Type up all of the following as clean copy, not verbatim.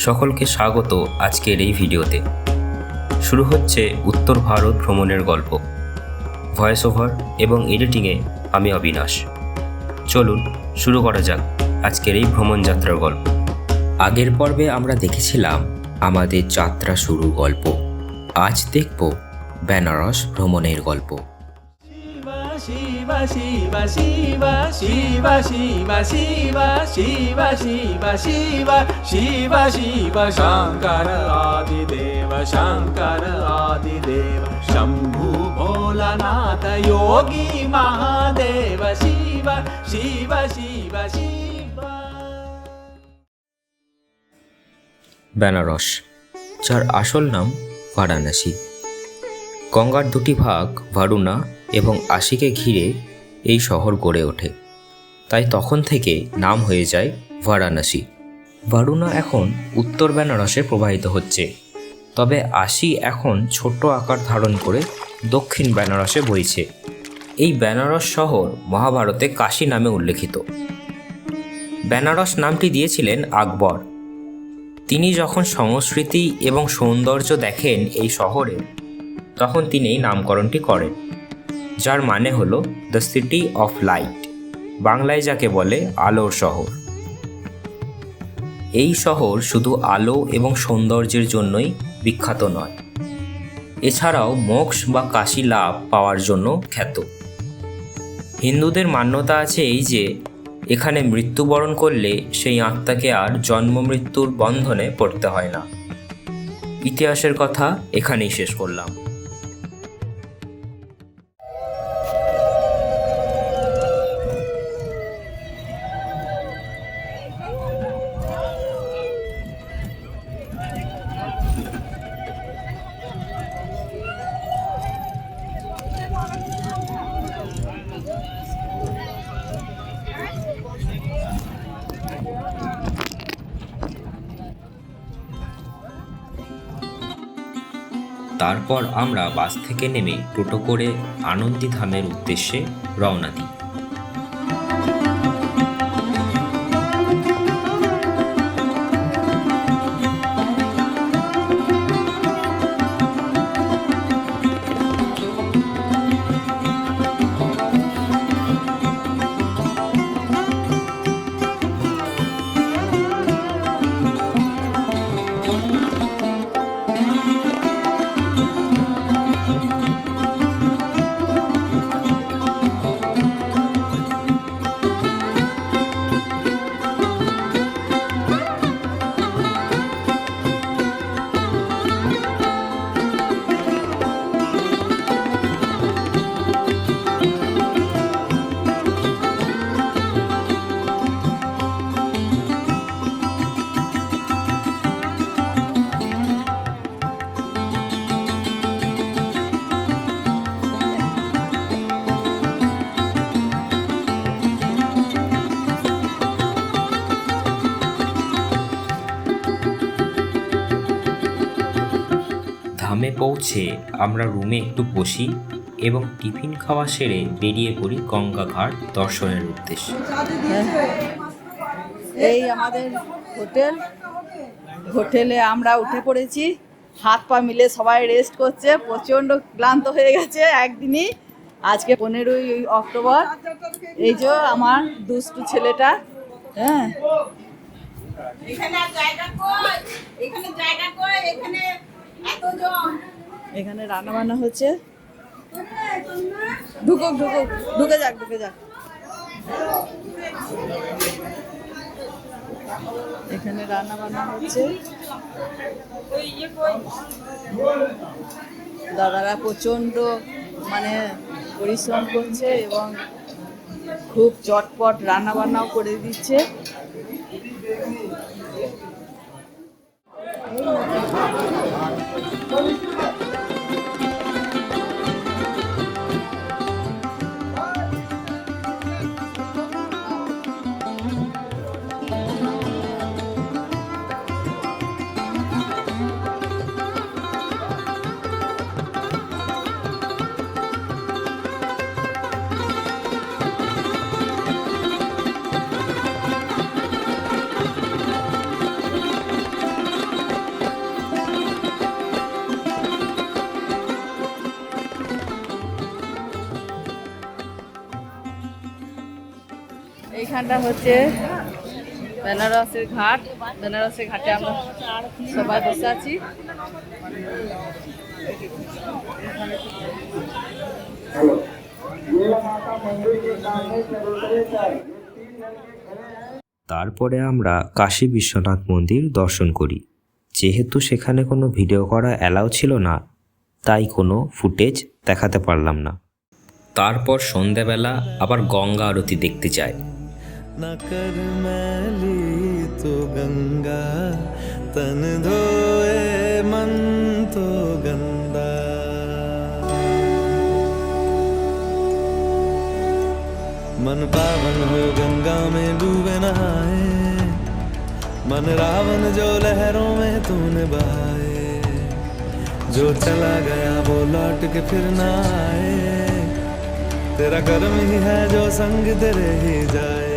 সকলকে স্বাগত আজকের এই ভিডিওতে। শুরু হচ্ছে উত্তর ভারত ভ্রমণের গল্প। ভয়েস ওভার এবং এডিটিংয়ে আমি অবিনাশ। চলুন শুরু করা যাক আজকের এই ভ্রমণ যাত্রার গল্প। আগের পর্বে আমরা দেখেছিলাম আমাদের যাত্রা শুরু গল্প। আজ দেখব বেনারস ভ্রমণের গল্প। Shiva Shiva Shiva Shiva Shiva Shiva Shiva Shiva Shiva Shiva Shiva Shankara Adideva Shankara Adideva Shambhu Bholanatha Yogi Mahadeva Shiva Shiva Shiva Shiva। Benaras, যার আসল নাম বারাণসী। গঙ্গার দুটি ভাগ ভারুনা এবং আশিকে ঘিরে এই শহর গড়ে ওঠে, তাই তখন থেকে নাম হয়ে যায় বারাণসী। ভারুনা এখন উত্তর বেনারসে প্রবাহিত হচ্ছে, তবে আশি এখন ছোট আকার ধারণ করে দক্ষিণ বেনারসে বইছে। এই বেনারস শহর মহাভারতে কাশী নামে উল্লেখিত। বেনারস নামটি দিয়েছিলেন আকবর। তিনি যখন সংস্কৃতি এবং সৌন্দর্য দেখেন এই শহরে, তখন তিনি এই নামকরণটি করেন, যার মানে হলো দ্য সিটি অফ লাইট, বাংলায় যাকে বলে আলোর শহর। এই শহর শুধু আলো এবং সৌন্দর্যের জন্যই বিখ্যাত নয়, এছাড়াও মোক্ষ বা কাশী লাভ পাওয়ার জন্য খ্যাত। হিন্দুদের মান্যতা আছে এই যে এখানে মৃত্যুবরণ করলে সেই আত্মাকে আর জন্ম মৃত্যুর বন্ধনে পড়তে হয় না। ইতিহাসের কথা এখানেই শেষ করলাম। তারপর আমরা বাস থেকে নেমে টোটো করে আনন্দীধামের উদ্দেশ্যে রওনা দিই। ধামে পৌঁছে আমরা রুমে একটু বসি এবং টিফিন খাওয়া সেরে বেরিয়ে পড়ি গঙ্গা ঘাট দর্শনের উদ্দেশ্যে। এই আমাদের হোটেলে আমরা উঠে পড়েছি। হাত পা মিলে সবাই রেস্ট করছে, প্রচণ্ড ক্লান্ত হয়ে গেছে একদিনই। আজকে 15ই অক্টোবর। এই যে আমার দুষ্টু ছেলেটা, হ্যাঁ, এখানে রান্না বান্না হচ্ছে। ঢুকে যাক। এখানে রান্না বান্না হচ্ছে। দাদারা প্রচণ্ড পরিশ্রম করছে এবং খুব চটপট রান্না বান্নাও করে দিচ্ছে। এইখানটা হচ্ছে বেনারসের ঘাট। বেনারসের ঘাটে আমরা সবাই বসে আছি। তারপরে আমরা কাশী বিশ্বনাথ মন্দির দর্শন করি। যেহেতু সেখানে কোনো ভিডিও করা অ্যালাউ ছিল না, তাই কোনো ফুটেজ দেখাতে পারলাম না। তারপর সন্ধেবেলা আবার গঙ্গা আরতি দেখতে যাই। न कर मैली तो गंगा तन धोए मन तो गंदा। मन पावन हो गंगा में डूबे नहाए, मन रावण जो लहरों में तूने बहाए, जो चला गया वो लौट के फिर ना आए, तेरा कर्म ही है जो संग तेरे ही जाए।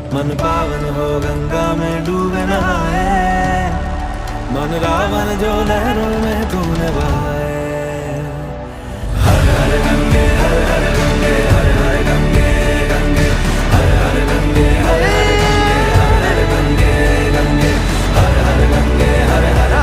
मन पावन हो गंगा में डूबे नहाए, मन रावण जो लहरों में तूने बहाए। हर हर गंगे हर हर गंगे हर हर गंगे गंगे हर हर गंगे हर हर गंगे गंगे हर हर गंगे हर हर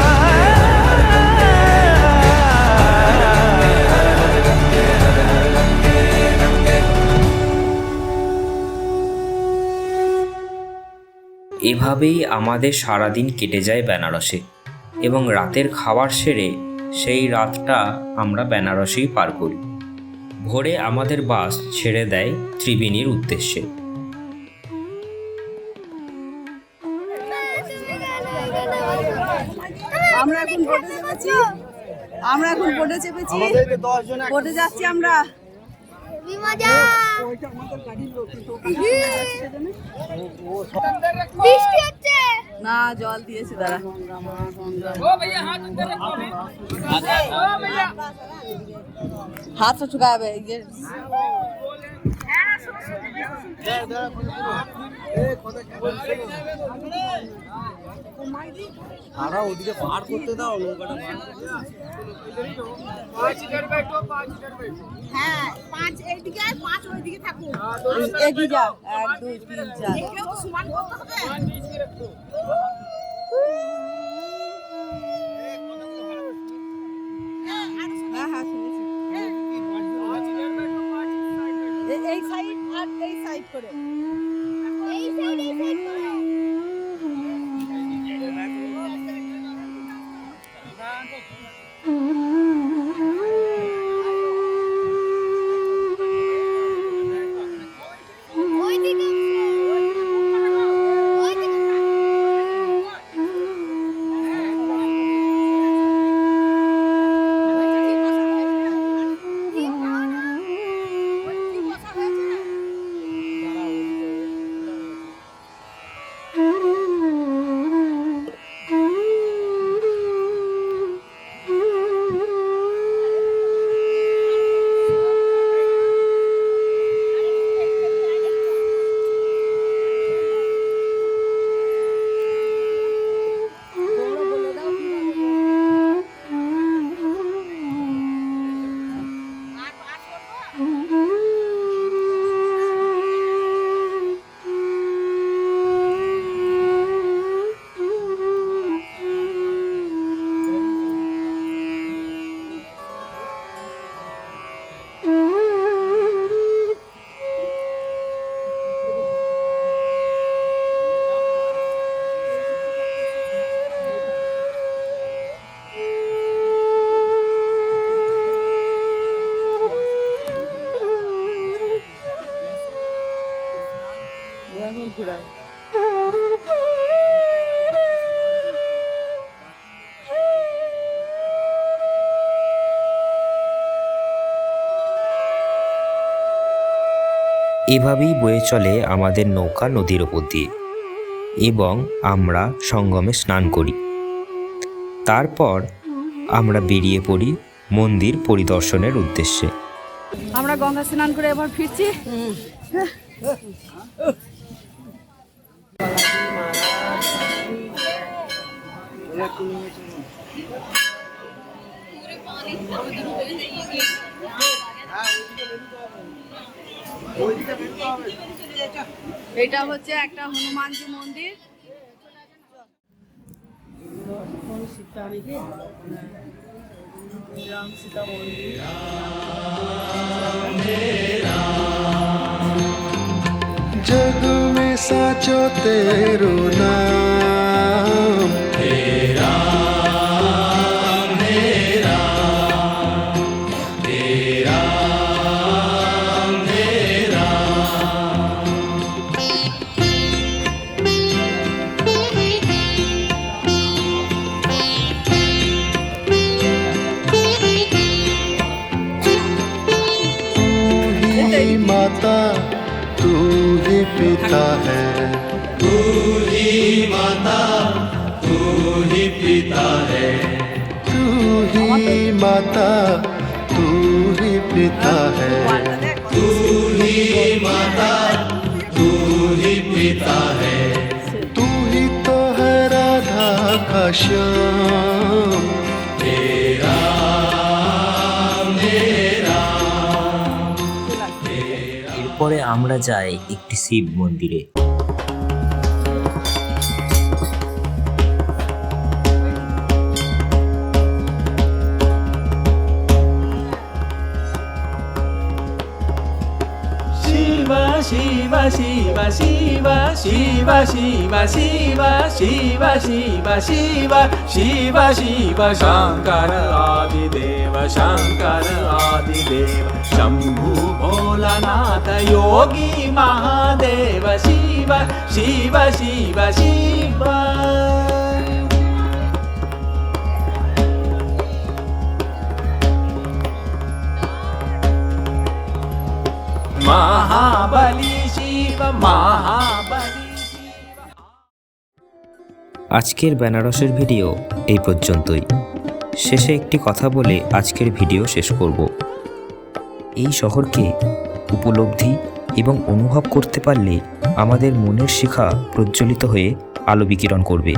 এভাবেই আমাদের সারাদিন কেটে যায় বেনারসে, এবং রাতের খাবার সেরে সেই রাতটা আমরা বেনারসেই পার করি। ভোরে আমাদের বাস ছেড়ে দেয় ত্রিবেণীর উদ্দেশ্যে। আমরা এখন বোটে চেপেছি। বোটে যাচ্ছি আমরা। না, জল দিয়েছে দাঁড়া। হাত তো ঠুকাবে। তারা ওদিকে পার করতে দাও, নৌকাটা হ্যাঁ, 5 এইদিকে আর 5 ওইদিকে থাকুক। এগিয়ে যা। 1 2 3 4। এগুলো তো সমান করতে হবে। হ্যাঁ হ্যাঁ শুনেছি। এই সাইড আর এই সাইড করে। এই সাইড করে। ওইদিকে ঘুরাই। এভাবেই বয়ে চলে আমাদের নৌকা নদীর ওপর দিয়ে, এবং আমরা সঙ্গমে স্নান করি। তারপর আমরা বেরিয়ে পড়ি মন্দির পরিদর্শনের উদ্দেশ্যে। আমরা গঙ্গা স্নান করে এবার ফিরছি। এটা হচ্ছে একটা হনুমানজি মন্দির। রাম সীতা মন্দির। जग में साचो तेरो नाम तू ही माता तू ही पिता है तू ही माता तू ही पिता है तू ही माता तू ही पिता है तू ही माता तू ही पिता है तू ही तो है राधा का श्याम तेरा मेरा এরপরে আমরা যাই একটি শিব মন্দিরে। Shiva Shiva Shiva Shiva Shiva Shiva Shiva Shiva Shiva Shiva Shiva Shiva Shankara Adideva Shankara Adideva Shambhu Bholanatha Yogi Mahadeva Shiva Shiva Shiva Shiva महाबली शिव महाबली शिव। আজকের বেনারসের ভিডিও এই পর্যন্তই। শেষে একটি কথা বলে আজকের ভিডিও শেষ করব। এই শহরকে উপলব্ধি এবং অনুভব করতে পারলে আমাদের মনের শিখা প্রজ্বলিত হয়ে আলো বিকিরণ করবে।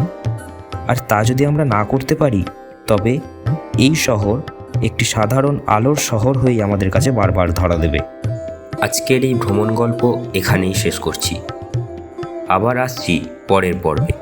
আর তা যদি আমরা না করতে পারি, তবে এই শহর একটি সাধারণ আলোর শহর হয়ে আমাদের কাছে বারবার ধরা দেবে। আজকের এই ভ্রমণ গল্প এখানেই শেষ করছি। আবার আসছি পরের পর্বে।